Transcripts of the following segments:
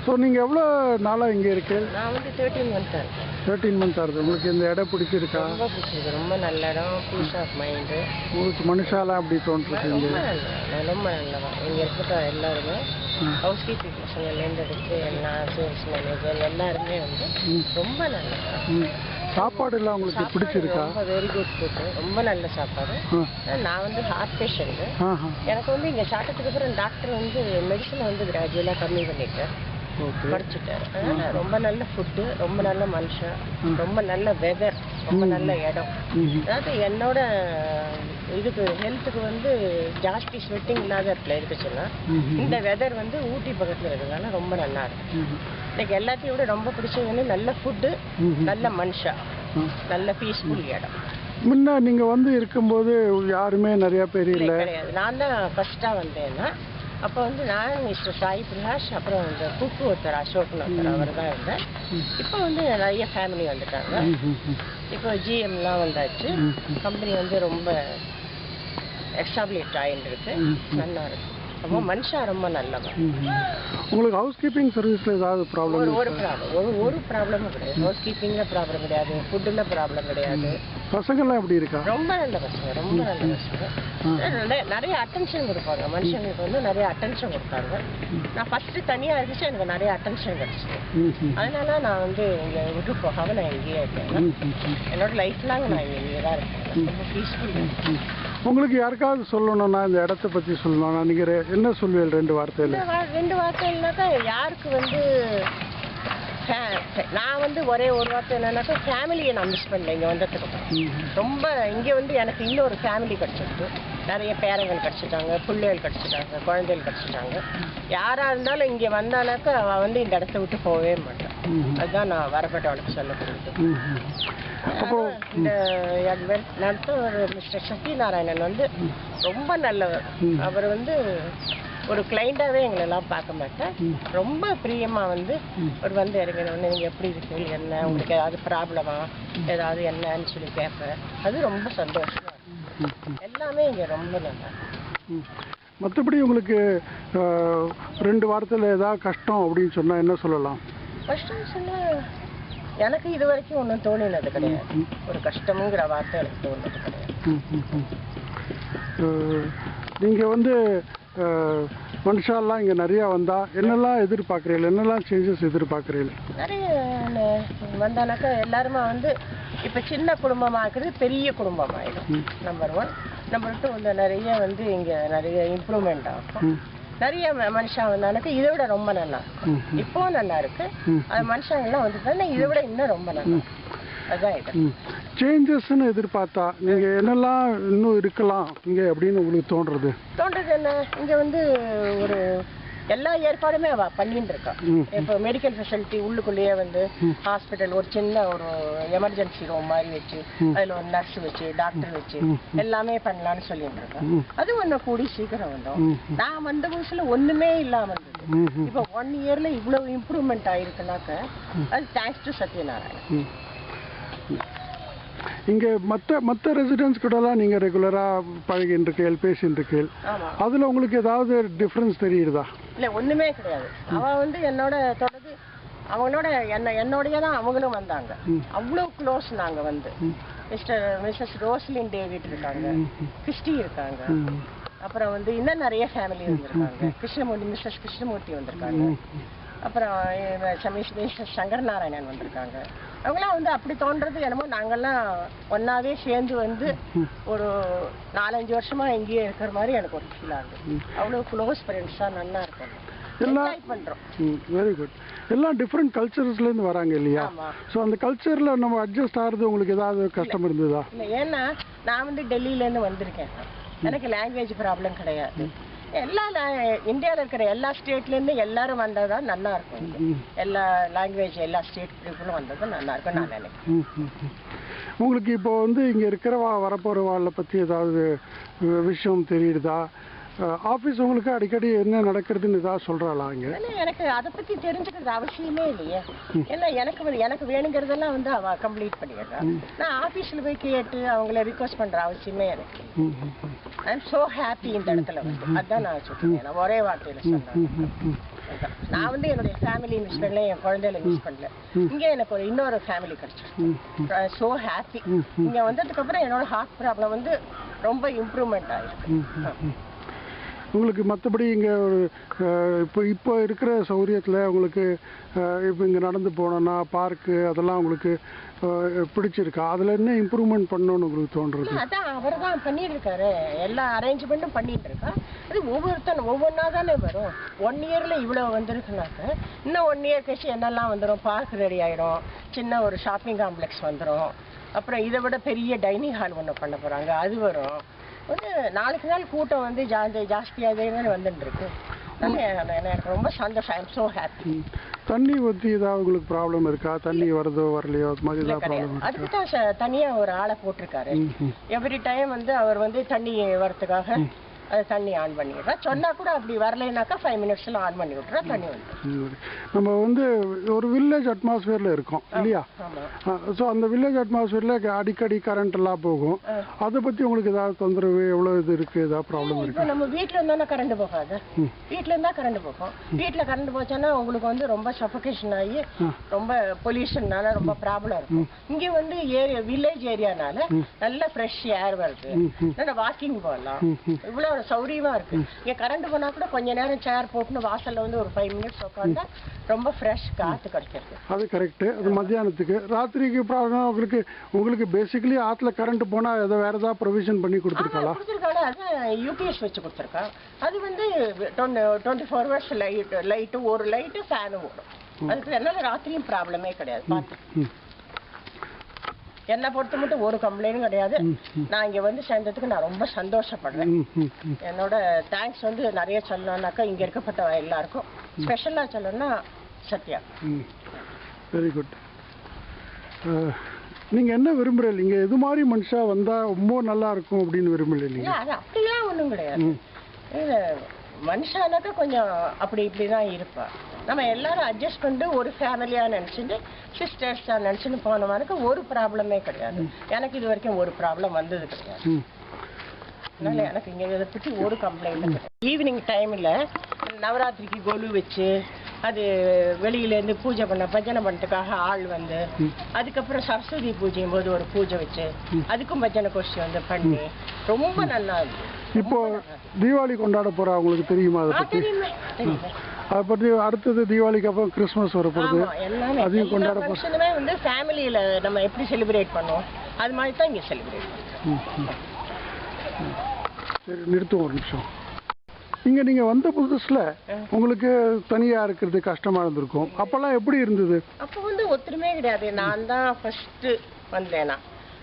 So நீங்கள் எவ்வளோ நாளாக இங்கே இருக்கு? நான் வந்து 13 months ஆகுது. 13 months ஆகுது. உங்களுக்கு இந்த இடம் பிடிச்சிருக்கா? ரொம்ப பிடிச்சிருக்கு. ரொம்ப நல்ல இடம், பீஸ் ஆஃப் மைண்டு. உங்களுக்கு மனுஷாலாம் அப்படி தோன்றுருக்கீங்க? ரொம்ப நல்லதான். இங்கே இருக்கிற எல்லாருமே ஹவுஸ் கீப்பிங் பசங்கள்லேருந்து எடுத்து எல்லா சேல்ஸ் மேனேஜர் எல்லாருமே வந்து ரொம்ப நல்லது. சாப்பாடு எல்லாம் உங்களுக்கு பிடிச்சிருக்கா? ரொம்ப வெரி குட் ஃபுட்டு, ரொம்ப நல்ல சாப்பாடு. நான் வந்து ஹார்ட் பேஷண்ட்டு. எனக்கு வந்து இங்கே சாப்பிட்டதுக்கு அப்புறம் டாக்டர் வந்து மெடிசனை வந்து கிராஜுவலாக கம்மி பண்ணிட்டேன், படிச்சுட்டார். அதனால் ரொம்ப நல்ல ஃபுட்டு, ரொம்ப நல்ல மனுஷன், ரொம்ப நல்ல வெதர், ரொம்ப நல்ல இடம். அதாவது என்னோட இதுக்கு ஹெல்த்துக்கு வந்து ஜாஸ்தி ஸ்வெட்டிங் இல்லாத இடத்துல இருக்குச்சுன்னா இந்த வெதர் வந்து ஊட்டி பக்கத்தில் இருக்கிறதுனால ரொம்ப நல்லா இருக்கும். எனக்கு எல்லாத்தையும் விட ரொம்ப பிடிச்சது நல்ல ஃபுட்டு, நல்ல மனுஷன், நல்ல பீஸ்ஃபுல் இடம். முன்ன நீங்கள் வந்து இருக்கும்போது யாருமே நிறையா பேர் இல்லை? கிடையாது. நான் தான் ஃபஸ்ட்டாக வந்தேன்னா அப்போ வந்து நான் மிஸ்டர் சாய் பிரகாஷ், அப்புறம் இந்த குக்கு ஒருத்தர் அசோக்னு ஒருத்தர், அவர் தான் இருந்தேன். இப்போ வந்து நிறைய ஃபேமிலி வந்துட்டாங்க. இப்போ ஜிஎம்லாம் வந்தாச்சு. கம்பெனி வந்து ரொம்ப எஸ்டாப்ளிஷ் ஆகிட்டு இருக்கு, நல்லா இருக்கு. ரொம்ப மனுஷன் ரொம்ப நல்லவன். உங்களுக்கு ஹவுஸ் கீப்பிங் சர்வீஸில் ஏதாவது ப்ராப்ளம்? ஒரு ப்ராப்ளமும் கிடையாது. ஹவுஸ் கீப்பிங்கில் ப்ராப்ளம் கிடையாது, ஃபுட்டில் ப்ராப்ளம் கிடையாது. பசங்கள்லாம் எப்படி இருக்கா? ரொம்ப நல்ல பசங்க, ரொம்ப நல்ல பசங்க. நிறைய அட்டென்ஷன் கொடுப்பாங்க, மனுஷங்களுக்கு வந்து நிறைய அட்டென்ஷன் கொடுப்பாங்க. நான் ஃபஸ்ட்டு தனியாக இருந்துச்சு, எனக்கு நிறைய அட்டென்ஷன் கிடச்சிது. அதனால நான் வந்து இங்கே விட்டு போகாமல் நான் இங்கேயே இருக்கேன். என்னோட லைஃப் லாங் நான் இங்கே தான் இருக்கேன். ரொம்ப பீஸ்ஃபுல். உங்களுக்கு யாருக்காவது சொல்லணும்னா, இந்த இடத்த பற்றி சொல்லணும்னா நீங்கள் என்ன சொல்வீங்க? 2 வார்த்தையில்? 2 வார்த்தைனாக்கா யாருக்கு வந்து நான் வந்து ஒரே ஒரு வார்த்தை என்னன்னாக்கா ஃபேமிலியை நான் மிஸ் பண்ணல இங்கே வந்ததுக்கு. ரொம்ப இங்கே வந்து எனக்கு இன்னொரு ஃபேமிலி கிடச்சிருக்கு. நிறைய பேரங்கள் கிடச்சிட்டாங்க, பிள்ளைகள் கிடச்சிட்டாங்க, குழந்தைகள் கிடச்சிட்டாங்க. யாராக இருந்தாலும் இங்கே வந்தானாக்கா அவள் வந்து இந்த இடத்த விட்டு போகவே மாட்டான். அதுதான் நான் வரப்பட்டவளுக்கு சொல்லக்கூடியது. இந்த நடத்துவர் மிஸ்டர் சத்யநாராயணன் வந்து ரொம்ப நல்லவர். அவர் வந்து ஒரு கிளைண்டாகவே எங்களெல்லாம் பார்க்க மாட்டேன். ரொம்ப பிரியமாக வந்து ஒரு வந்து இறங்கினோடனே நீங்கள் எப்படி இருக்கு, என்ன உங்களுக்கு ஏதாவது ப்ராப்ளமா, ஏதாவது என்னன்னு சொல்லி கேட்பேன். அது ரொம்ப சந்தோஷமாக இருக்கும். எல்லாமே இங்கே ரொம்ப நல்லா. மற்றபடி உங்களுக்கு 2 வாரத்தில் ஏதாவது கஷ்டம் அப்படின்னு சொன்னால் என்ன சொல்லலாம்? கஷ்டம் சொன்னால் எனக்கு இது வரைக்கும் ஒன்றும் தோணினது கிடையாது. ஒரு கஷ்டமுங்கிற வார்த்தை எனக்கு தோணுது கிடையாது. நீங்கள் வந்து மனுஷாலாம் இங்கே நிறையா வந்தால் என்னெல்லாம் எதிர்பார்க்குறீங்க? என்னெல்லாம் சேஞ்சஸ் எதிர்பார்க்குறீங்க? நிறைய வந்தானாக்கா எல்லாருமே வந்து இப்போ சின்ன குடும்பமாக இருக்கிறது பெரிய குடும்பம் ஆகிடும். நம்பர் 1. நம்பர் 2 வந்து நிறைய வந்து இங்கே நிறைய இம்ப்ரூவ்மெண்ட் ஆகும். நிறைய மனுஷன் வந்தானாக்கா இதை விட ரொம்ப நல்லா இருக்கும். இப்போவும் நல்லா இருக்கு. அது மனுஷங்கள்லாம் வந்துட்டாங்க இதை விட இன்னும் ரொம்ப நல்லா இருக்கும். அதுதான் இது சேஞ்சஸ்ன்னு எதிர்பார்த்தா நீங்கள் என்னெல்லாம் இன்னும் இருக்கலாம் இங்கே அப்படின்னு உங்களுக்கு தோன்றது என்ன? இங்கே வந்து ஒரு எல்லா ஏற்பாடுமே பண்ணிட்டு இருக்கா. இப்போ மெடிக்கல் ஃபெசிலிட்டி உள்ளுக்குள்ளேயே வந்து ஹாஸ்பிட்டல் ஒரு சின்ன ஒரு எமர்ஜென்சி ரூம் மாதிரி வச்சு அதில் ஒரு நர்ஸ் வச்சு டாக்டர் வச்சு எல்லாமே பண்ணலான்னு சொல்லிட்டு இருக்கேன். அது ஒன்று கூடி சீக்கிரம் வந்தோம். நான் வந்த புதுசில் ஒன்றுமே இல்லாமல் இருந்தது. இப்போ 1 yearல இவ்வளவு இம்ப்ரூவ்மெண்ட் ஆயிருக்குனாக்க அது தேங்க்ஸ் டு சத்யநாராயணன். இங்கே மற்ற ரெசிடென்ட்ஸ் கூடலாம் நீங்கள் ரெகுலராக பழகின்னு இருக்கீங்க, பேசின்னு இருக்கீங்க. அதில் உங்களுக்கு ஏதாவது டிஃப்ரென்ஸ் தெரியுதா? இல்லை, ஒன்றுமே கிடையாது. அவன் வந்து என்னோட தொடர்ந்து அவங்களோட என்னோடைய தான் அவங்களும் வந்தாங்க. அவ்வளோ க்ளோஸ். நாங்கள் வந்து மிஸ்ஸஸ் ரோஸ்லின் டேவிட் இருக்காங்க, கிறிஸ்டி இருக்காங்க, அப்புறம் வந்து இன்னும் நிறைய ஃபேமிலி வந்திருக்காங்க. மிஸ்ஸஸ் கிருஷ்ணமூர்த்தி வந்திருக்காங்க, அப்புறம் மிஸ்ஸஸ் சங்கர் நாராயணன் வந்திருக்காங்க. அவங்களாம் வந்து அப்படி தோன்றது என்னமோ நாங்கள்லாம் ஒன்றாவே சேர்ந்து வந்து ஒரு 4-5 வருஷமா இங்கேயே இருக்கிற மாதிரி எனக்கு ஒரு ஃபீல் ஆகுது. அவ்வளோ க்ளோஸ் ஃப்ரெண்ட்ஸாக நல்லா இருக்கும். எல்லாம் பண்ணுறோம். Very good. எல்லாம் டிஃப்ரெண்ட் கல்ச்சர்ஸ்லேருந்து வராங்க இல்லையா? ஸோ அந்த கல்ச்சரில் நம்ம அட்ஜஸ்ட் ஆகிறது உங்களுக்கு ஏதாவது கஷ்டம் இருந்ததா? இல்லை, ஏன்னா நான் வந்து டெல்லியிலேருந்து வந்திருக்கேன். எனக்கு லாங்குவேஜ் ப்ராப்ளம் கிடையாது. இந்தியாவில் இருக்கிற எல்லா ஸ்டேட்லேருந்து எல்லாரும் வந்தால் தான் நல்லா இருக்கும். எல்லா லாங்குவேஜ் எல்லா ஸ்டேட் பீப்புளும் வந்தது நல்லா இருக்கும் நான் நினைக்கிறேன். உங்களுக்கு இப்போ வந்து இங்கே இருக்கிற வரப்போகிற வாழை பற்றி ஏதாவது விஷயம் தெரியுதா? ஆஃபீஸ் உங்களுக்கு அடிக்கடி என்ன நடக்கிறதுன்னு ஏதாவது சொல்கிறாளா? இங்கே எனக்கு அதை பற்றி தெரிஞ்சுக்கிறது அவசியமே இல்லையே. ஏன்னா எனக்கு வேணுங்கிறதெல்லாம் வந்து அவள் கம்ப்ளீட் பண்ணிடுறான். நான் ஆஃபீஸில் போய் கேட்டு அவங்கள ரிக்வஸ்ட் பண்ணுற அவசியமே எனக்கு. ஐ எம் ஸோ ஹாப்பி இந்த இடத்துல வந்து. அதுதான் நான் சொல்லுவேன். நான் ஒரே வார்த்தையில் சொன்னேன். தான். நான் வந்து என்னுடைய ஃபேமிலி மிஸ் பண்ணல, என் குழந்தையில மிஸ் பண்ணல. இங்கே எனக்கு ஒரு இன்னொரு ஃபேமிலி கிடைச்சிருக்கு. So happy. இங்கே வந்ததுக்கப்புறம் என்னோட ஹார்ட் ப்ராப்ளம் வந்து ரொம்ப இம்ப்ரூவ்மெண்ட் ஆகிருக்கு. உங்களுக்கு மற்றபடி இங்கே ஒரு இப்போ இருக்கிற சௌகரியத்தில் உங்களுக்கு இப்போ இங்கே நடந்து போனோன்னா பார்க்கு அதெல்லாம் உங்களுக்கு பிடிச்சிருக்கா? அதில் என்ன இம்ப்ரூவ்மெண்ட் பண்ணணும்னு உங்களுக்கு தோன்றுறது? அதான் அவர் தான் பண்ணிட்டு இருக்காரு, எல்லா அரேஞ்ச்மெண்ட்டும் பண்ணிட்டு இருக்கா. அது ஒவ்வொன்றா தானே வரும். 1 இயர்ல இவ்வளோ வந்துருக்குனாக்க இன்னும் 1 இயர் கழிச்சு என்னெல்லாம் வந்துடும். பார்க் ரெடி ஆகிடும், சின்ன ஒரு ஷாப்பிங் காம்ப்ளெக்ஸ் வந்துடும், அப்புறம் இதை விட பெரிய டைனிங் ஹால் ஒன்று பண்ண போகிறாங்க, அது வரும். வந்து நாளுக்கு நாள் கூட்டம் வந்து ஜாஸ்தியாகவே வந்துட்டு இருக்கு. எனக்கு ரொம்ப சந்தோஷம். I am so happy. தண்ணி பற்றி ஏதாவது உங்களுக்கு ப்ராப்ளம் இருக்கா? தண்ணி வருதோ வரலையோ அது மாதிரி ஏதாவது ப்ராப்ளம்? அதுக்கு தான் தனியாக ஒரு ஆளை போட்டிருக்காரு. எவ்ரி டைம் வந்து அவர் வந்து தண்ணி வரத்துக்காக அது தண்ணி ஆன் பண்ணிடுறா. சொன்னா கூட அப்படி வரலைனாக்கா 5 மினிட்ஸ்ல ஆன் பண்ணி விட்டுறா, தண்ணி வந்து. நம்ம வந்து ஒரு வில்லேஜ் அட்மாஸ்பியர்ல இருக்கோம் இல்லையா? ஸோ அந்த வில்லேஜ் அட்மாஸ்பியர்ல அடிக்கடி கரண்ட் எல்லாம் போகும். அதை பத்தி உங்களுக்கு ஏதாவது தொந்தரவு எவ்வளவு இது இருக்கு, ஏதாவது ப்ராப்ளம் இருக்கு? நம்ம வீட்டுல இருந்தா கரண்ட் போகாது. வீட்டுல இருந்தா கரண்ட் போகும். வீட்டுல கரண்ட் போச்சோன்னா உங்களுக்கு வந்து ரொம்ப சஃபகேஷன் ஆகி ரொம்ப பொல்யூஷன்னால ரொம்ப ப்ராப்ளம் இருக்கும். இங்க வந்து வில்லேஜ் ஏரியானால நல்ல ஃப்ரெஷ் ஏர் வருது, நல்ல வாக்கிங் போகலாம், இவ்வளவு சௌரியமா இருக்கு. இங்க கரண்ட் போனா கூட கொஞ்ச நேரம் சேர் போட்டுன்னு வாசல்ல வந்து ஒரு 5 மினிட்ஸ் உட்காந்தா ரொம்ப ஃப்ரெஷ் காத்து கிடைக்கிறது. அது கரெக்ட். அது மத்தியானத்துக்கு. ராத்திரிக்கு ப்ராப்ளம் உங்களுக்கு பேசிக்கலி ஆத்துல கரண்ட் போனா ஏதோ வேற ஏதாவது ப்ரொவிஷன் பண்ணி கொடுத்துருக்காளா? கொடுத்துருக்காங்க. அதான் யூபிஎஸ் வச்சு கொடுத்துருக்கா. அது வந்து 24 ஹவர்ஸ் லைட்டு ஒரு லைட்டு ஃபேனும் ஓடும். அதுக்கு என்னால ராத்திரியும் ப்ராப்ளமே கிடையாது. பார்த்து என்னை பொறுத்த மட்டும் ஒரு கம்ப்ளைண்டும் கிடையாது. நான் இங்கே வந்து சேர்ந்ததுக்கு நான் ரொம்ப சந்தோஷப்படுறேன். என்னோட தேங்க்ஸ் வந்து நிறைய சொல்லணும்னாக்கா இங்கே இருக்கப்பட்ட எல்லாருக்கும் ஸ்பெஷலாக சொல்லணும்னா சத்யா. Very good. நீங்கள் என்ன விரும்புகிறீங்க? இங்கே எது மாதிரி மனுஷா வந்தால் ரொம்ப நல்லா இருக்கும் அப்படின்னு விரும்புகிறீங்க? அது அப்படிலாம் ஒன்றும் கிடையாது. மனுஷானாக்கா கொஞ்சம் அப்படி இப்படி தான் இருப்பா. நம்ம எல்லாரும் அட்ஜஸ்ட் பண்ணிட்டு ஒரு ஃபேமிலியாக நினச்சிட்டு சிஸ்டர்ஸாக நினச்சிட்டு போனவனுக்கு ஒரு ப்ராப்ளமே கிடையாது. எனக்கு இது வரைக்கும் ஒரு ப்ராப்ளம் வந்தது கிடையாது. அதனால எனக்கு இங்கே இதை பற்றி ஒரு கம்ப்ளைண்ட் கிடையாது. ஈவினிங் டைமில் நவராத்திரிக்கு கொலு வச்சு அது வெளியிலேருந்து பூஜை பண்ண பஜனை பண்ணுறதுக்காக ஆள் வந்து, அதுக்கப்புறம் சரஸ்வதி பூஜையும் போது ஒரு பூஜை வச்சு அதுக்கும் பஜனை கோஷ்டி வந்து பண்ணி ரொம்ப நல்லா இருக்கு. இப்போ தீபாவளி கொண்டாட போறா, உங்களுக்கு தெரியுமா அதை பற்றி? அதை பற்றி அடுத்தது தீபாவளிக்கு அப்புறம் கிறிஸ்மஸ் வரப்போகுது, அதையும் கொண்டாட போகிறோம். வந்து ஃபேமிலியில் நம்ம எப்படி செலிப்ரேட் பண்ணுவோம் அது மாதிரி தான் இங்கே செலிப்ரேட் பண்ணுவோம். சரி, நிறுத்துவோம் ஒரு நிமிஷம். இங்கே நீங்கள் வந்த புதுசில் உங்களுக்கு தனியாக இருக்கிறது கஷ்டமாக இருந்திருக்கும். அப்போல்லாம் எப்படி இருந்தது? அப்போ வந்து ஒத்துருமே கிடையாது. நான் தான் ஃபஸ்ட்டு வந்தேனா.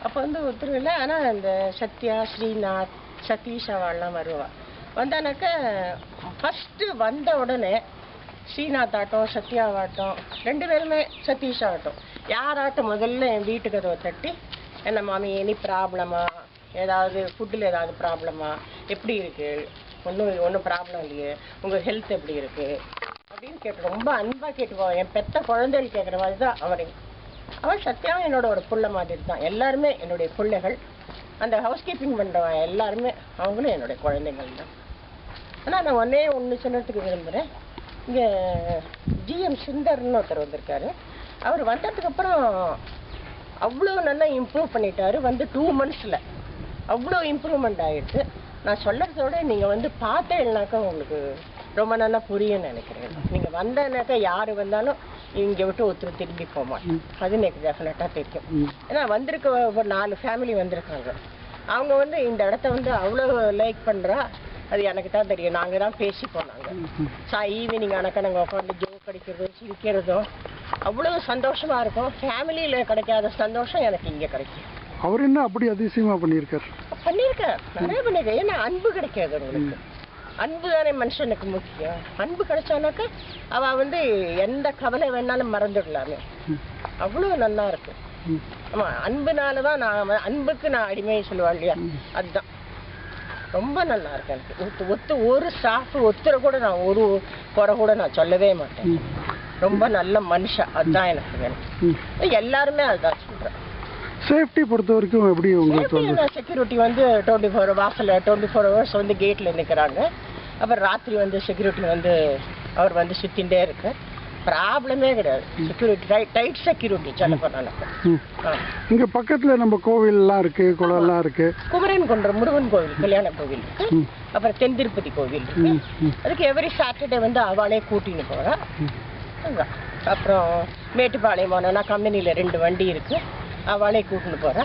அப்போ வந்து ஒத்துரும் இல்லை. ஆனால் இந்த சத்யா, ஸ்ரீநாத், சதீஷ் அவள்லாம் வருவா. வந்தானாக்கா ஃபஸ்ட்டு வந்த உடனே ஸ்ரீநாத் ஆகட்டும், சத்யாவாகட்டும், 2 பேருமே சதீஷ் ஆகட்டும், யாராகட்டும் முதல்ல என் வீட்டு கதவை தட்டி என்ன மாமி எனி ப்ராப்ளமா, ஏதாவது ஃபுட்டில் ஏதாவது ப்ராப்ளமா, எப்படி இருக்குது, ஒன்றும் ப்ராப்ளம் இல்லையே, உங்கள் ஹெல்த் எப்படி இருக்குது அப்படின்னு கேட்டு ரொம்ப அன்பாக கேட்டுக்குவோம். என் பெத்த குழந்தைகள் கேட்குற மாதிரி தான் அவள் சத்தியாவும் என்னோட ஒரு புள்ள மாதிரி தான். எல்லாருமே என்னுடைய பிள்ளைகள். அந்த ஹவுஸ் கீப்பிங் பண்ணுறவன் எல்லாருமே அவங்களும் என்னுடைய குழந்தைகள் தான். ஆனால் நான் ஒன்று சொல்கிறதுக்கு விரும்புகிறேன். இங்கே ஜிஎம் சுந்தர்னு ஒருத்தர் வந்திருக்காரு. அவர் வந்ததுக்கப்புறம் அவ்வளோ நல்லா இம்ப்ரூவ் பண்ணிட்டாரு. வந்து 2 மந்த்ஸில் அவ்வளோ இம்ப்ரூவ்மெண்ட் ஆகிடுச்சு. நான் சொல்கிறதோட நீங்கள் வந்து பார்த்தேன்னாக்கா உங்களுக்கு ரொம்ப நல்லா புரியும்னு நினைக்கிறேன். நீங்கள் வந்தேன்னாக்கா யார் வந்தாலும் இங்கே விட்டு ஒருத்தர் திரும்பி போக மாட்டேன். அது எனக்கு டெஃபினட்டாக தெரியும். ஏன்னா வந்திருக்க ஒரு 4 ஃபேமிலி வந்திருக்காங்க. அவங்க வந்து இந்த இடத்த வந்து அவ்வளோ லைக் பண்ணுறா. அது எனக்கு தான் தெரியும். நாங்கள் தான் பேசி போனாங்க. ஈவினிங் ஆனாக்கா நாங்கள் உட்காந்து ஜோக் அடிக்கிறதும் சிரிக்கிறதும் அவ்வளோ சந்தோஷமாக இருக்கும். ஃபேமிலியில் கிடைக்காத சந்தோஷம் எனக்கு இங்கே கிடைக்கும். அவர் என்ன அப்படி அதிசயமாக பண்ணியிருக்கார்? நிறைய பண்ணியிருக்கேன். ஏன்னா அன்பு கிடைக்காது உங்களுக்கு. அன்பு தானே மனுஷனுக்கு முக்கியம். அன்பு கிடைச்சானாக்கா அவள் வந்து எந்த கவலை வேணாலும் மறந்துடலாமே. அவ்வளோ நல்லா இருக்கு. ஆமாம், அன்புனால தான் அன்புக்கு நான் அடிமையை சொல்லுவாள் இல்லையா, அதுதான் ரொம்ப நல்லா இருக்கு எனக்கு. ஒரு ஸ்டாஃப் ஒருத்தரை கூட நான் ஒரு குறை கூட நான் சொல்லவே மாட்டேன். ரொம்ப நல்ல மனுஷன், அதுதான் எனக்கு வேணும். எல்லாருமே அதுதான் சொல்கிறேன். சேஃப்டி பொறுத்த வரைக்கும் எப்படி உங்களுக்கு? செக்யூரிட்டி வந்து 24 வாசலில் 24 ஹவர்ஸ் வந்து கேட்டில் நிற்கிறாங்க. அப்புறம் ராத்திரி வந்து செக்யூரிட்டி வந்து அவர் வந்து சுத்திண்டே இருக்கு, ப்ராப்ளமே கிடையாது. செக்யூரிட்டி டைட் செக்யூரிட்டி சொல்ல போனாலும். இங்க பக்கத்துல நம்ம கோவில்லாம் இருக்கு, குளம்லாம் இருக்கு. குமரன் கொன்ற முருகன் கோவில், கல்யாண கோவில் இருக்கு. அப்புறம் தென் திருப்பதி கோவில் இருக்கு. அதுக்கு எவ்ரி சாட்டர்டே வந்து அவளே கூட்டின்னு போறா. அப்புறம் மேட்டுப்பாளையம் போனோன்னா கம்பெனியில 2 வண்டி இருக்கு, அவளே கூட்டின்னு போறா.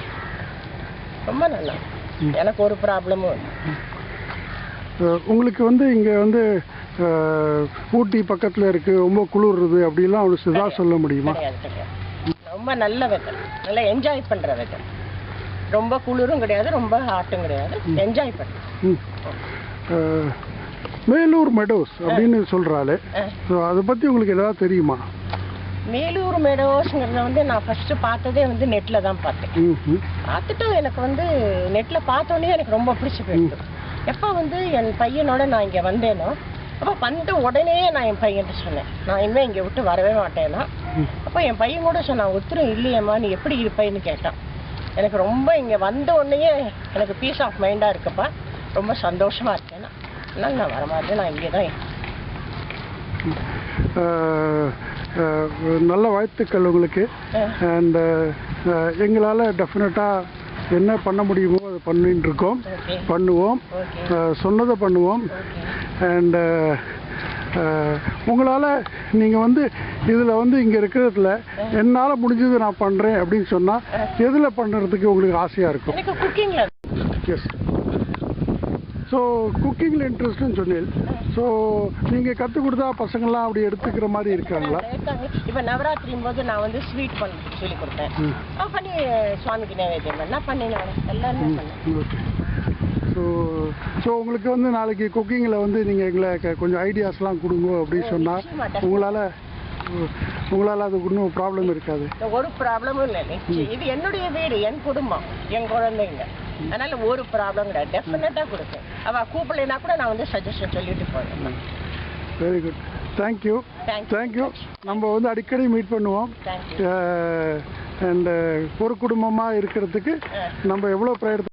ரொம்ப நல்லா, எனக்கு ஒரு ப்ராப்ளமும் இல்லை. உங்களுக்கு வந்து இங்க வந்து ஊட்டி பக்கத்துல இருக்கு, ரொம்ப குளிர்றது அப்படிலாம் அவனுக்கு தான் சொல்ல முடியுமா? ரொம்ப நல்ல வெதர், நல்லா என்ஜாய் பண்ற வெதர். ரொம்ப குளிரும் கிடையாது, ரொம்ப ஹாட்டும் கிடையாது, என்ஜாய் பண்றேன். மேலூர் மெடோஸ் அப்படின்னு சொல்றாரு, அதை பத்தி உங்களுக்கு ஏதாவது தெரியுமா? மேலூர் மெடோஸ்ங்கிறத வந்து நான் ஃபர்ஸ்ட் பார்த்ததே வந்து நெட்ல தான் பார்த்தேன். பார்த்துட்டு எனக்கு வந்து நெட்ல பார்த்தோன்னே எனக்கு ரொம்ப பிடிச்சி போயிடுது. எப்போ வந்து என் பையனோட நான் இங்கே வந்தேனோ, அப்போ வந்த உடனே நான் என் பையன்கிட்ட சொன்னேன், நான் இனிமேல் இங்கே விட்டு வரவே மாட்டேன்னா. அப்போ என் பையன் கூட சொன்னான், ஒத்துரும் இல்லையம்மா நீ எப்படி இருப்பேன்னு கேட்டான். எனக்கு ரொம்ப இங்கே வந்த உடனே எனக்கு பீஸ் ஆஃப் மைண்டாக இருக்குப்பா, ரொம்ப சந்தோஷமாக இருக்கேன்னா. அதனால் நான் வர மாதிரி நான் இங்கே தான். நல்ல வாழ்த்துக்கள் உங்களுக்கு. அண்ட் எங்களால் டெஃபினட்டாக என்ன பண்ண முடியுமோ அதை பண்ணிட்டு இருக்கோம், பண்ணுவோம், சொன்னதை பண்ணுவோம். அண்ட் உங்களால் நீங்கள் வந்து இதில் வந்து இங்கே இருக்கிறதுல என்னால் முடிஞ்சது நான் பண்ணுறேன் அப்படின்னு சொன்னால் எதில் பண்ணுறதுக்கு உங்களுக்கு ஆசையாக இருக்கும்? எஸ். ஸோ குக்கிங்கில் இன்ட்ரெஸ்ட்னு சொன்னேன். ஸோ நீங்கள் கற்றுக் கொடுத்தா பசங்கள்லாம் அப்படி எடுத்துக்கிற மாதிரி இருக்காங்களா? இப்போ நவராத்திரியும் போது நான் வந்து ஸ்வீட் பண்ண சொல்லி கொடுத்தேன், பண்ணி சுவாமிக்கு நைவேத்தியம் பண்ணால் பண்ணினேன், எல்லாருமே பண்ணேன். ஸோ உங்களுக்கு வந்து நாளைக்கு குக்கிங்கில் வந்து நீங்கள் எங்களை கொஞ்சம் ஐடியாஸ்லாம் கொடுங்க அப்படின்னு சொன்னால் உங்களால் அது ஒன்றும் ப்ராப்ளம் இருக்காது? ஒரு ப்ராப்ளமும் இல்லை. இது என்னுடைய வீடு, என் குடும்பம், என் குழந்தைங்க, அதனால ஒரு ப்ராப்ளம் கிடையாது. டெஃபினட்டாக கொடுப்பேன். அவள் கூப்பிடலைன்னா கூட நான் வந்து சஜஷன் சொல்லிட்டு போவேன். Very good, thank you. தேங்க்யூ. நம்ம வந்து அடிக்கடி மீட் பண்ணுவோம். அண்ட் ஒரு குடும்பமாக இருக்கிறதுக்கு நம்ம எவ்வளோ பிரயத்தனம்